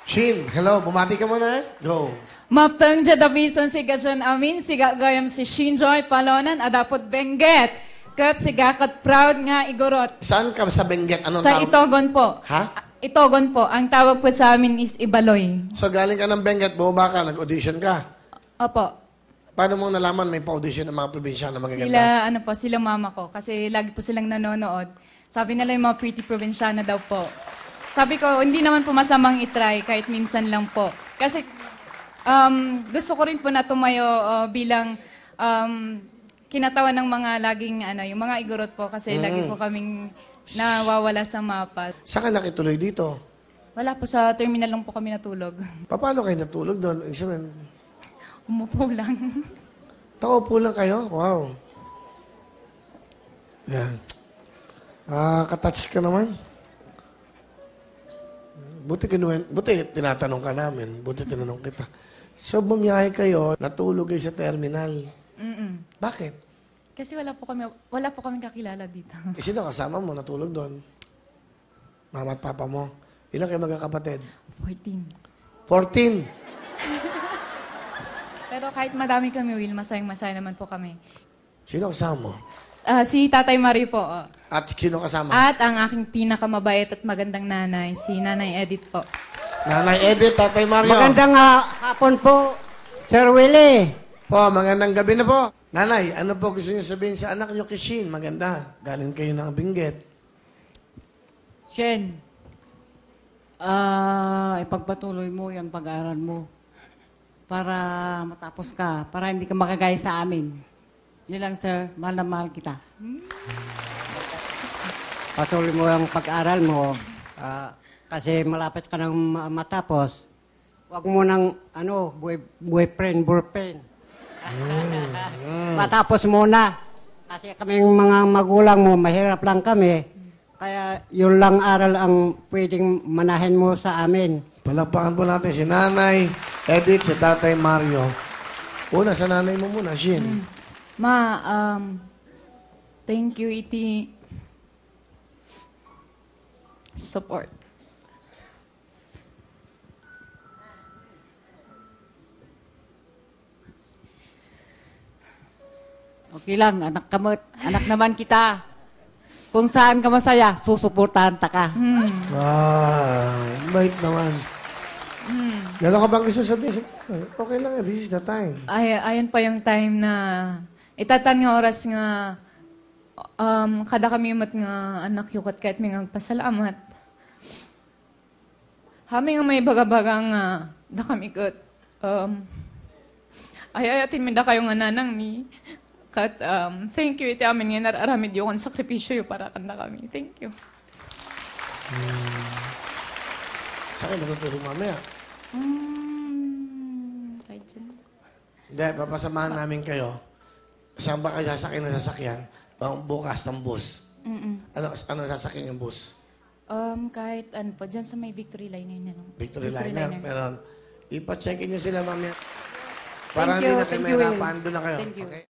Shin, hello. Bumati ka muna. Go. Maptang jadabison si Gajan Amin, siga gayam si Shinjoy Palonan, adapot Benguet. Kat siga kat proud nga igorot. Saan ka sa Benguet? Anong Sa tawag? Itogon po. Ha? Itogon po. Ang tawag po sa amin is Ibaloy. So galing ka ng Benguet, bumaba ka, nag-audition ka. Opo. Paano mo nalaman may pa-audition ng mga probinsya na magaganda? Sila mama ko. Kasi lagi po silang nanonood. Sabi nila yung mga pretty probinsyana daw po. Sabi ko, hindi naman po masamang itry, kahit minsan lang po. Kasi gusto ko rin po na tumayo bilang kinatawan ng mga laging, yung mga igorot po. Kasi lagi po kaming nawawala sa mapa. Saan ka nakituloy dito? Wala po, sa terminal lang po kami natulog. Paano kayo natulog doon? Umupo lang. Takaupo lang kayo? Wow. Yan. Katouch ka naman. Buti tinatanong ka namin. Buti tinanong kita. So, bumiyahe kayo, natulog kayo sa terminal. Bakit? Kasi wala po kami kakilala dito. Sino kasama mo? Natulog doon? Mama at papa mo? Ilan kayo magkakapatid? 14. 14? Pero kahit madami kami, Will, masayang-masaya naman po kami. Sino kasama mo? Si Tatay Marie po. At sino kasama? At ang aking pinakamabait at magandang nanay, si Nanay Edith po. Nanay Edith, Tatay Mario. Magandang hapon po, Sir Willie. Po, magandang gabi na po. Nanay, ano po gusto niyo sabihin sa anak niyo, Kishin? Maganda. Galing kayo ng Benguet. Shen, ipagpatuloy mo yung pag-aaral mo para matapos ka, para hindi ka makagaya sa amin. Yun lang, sir. Mahal na mahal kita. Patuloy mo ang pag-aaral mo kasi malapit ka nang matapos. Huwag mo nang boyfriend. Matapos muna. Kasi kaming mga magulang mo, mahirap lang kami. Kaya yun lang aral ang pwedeng manahin mo sa amin. Palakpakan po natin si Nanay Edith, si Tatay Mario. Una, sa nanay mo muna, Shin. Ma, thank you, iti support. Okay lang, anak naman kita. Kung saan ka masaya, susuportahan ta ka. Bait naman. Gano'n ka bang gusto sabihin? Okay lang, this is the time. Ayan pa yung time na itatan nga oras nga kada kami umat nga anak yukat kahit may pasalamat. Hami nga may baga-baga nga da kami kat ayayatin mi da kayo nga nanang mi. Kat thank you iti amin nga nararamid yung sakripisyo yung para kanda kami. Thank you. Saan kayo natutulog mamaya? Kahit dyan. Hindi, papasamahan namin kayo. Saan ba kayo sasakyan ng sasakyan? Bukas ng bus. Ano sasakyan yung bus? Kahit ano po, dyan sa may Victory Liner. Victory Liner. Pero ipacheck nyo sila mamaya. Para hindi na kayo mahirapan. Doon na kayo. Thank you. Okay?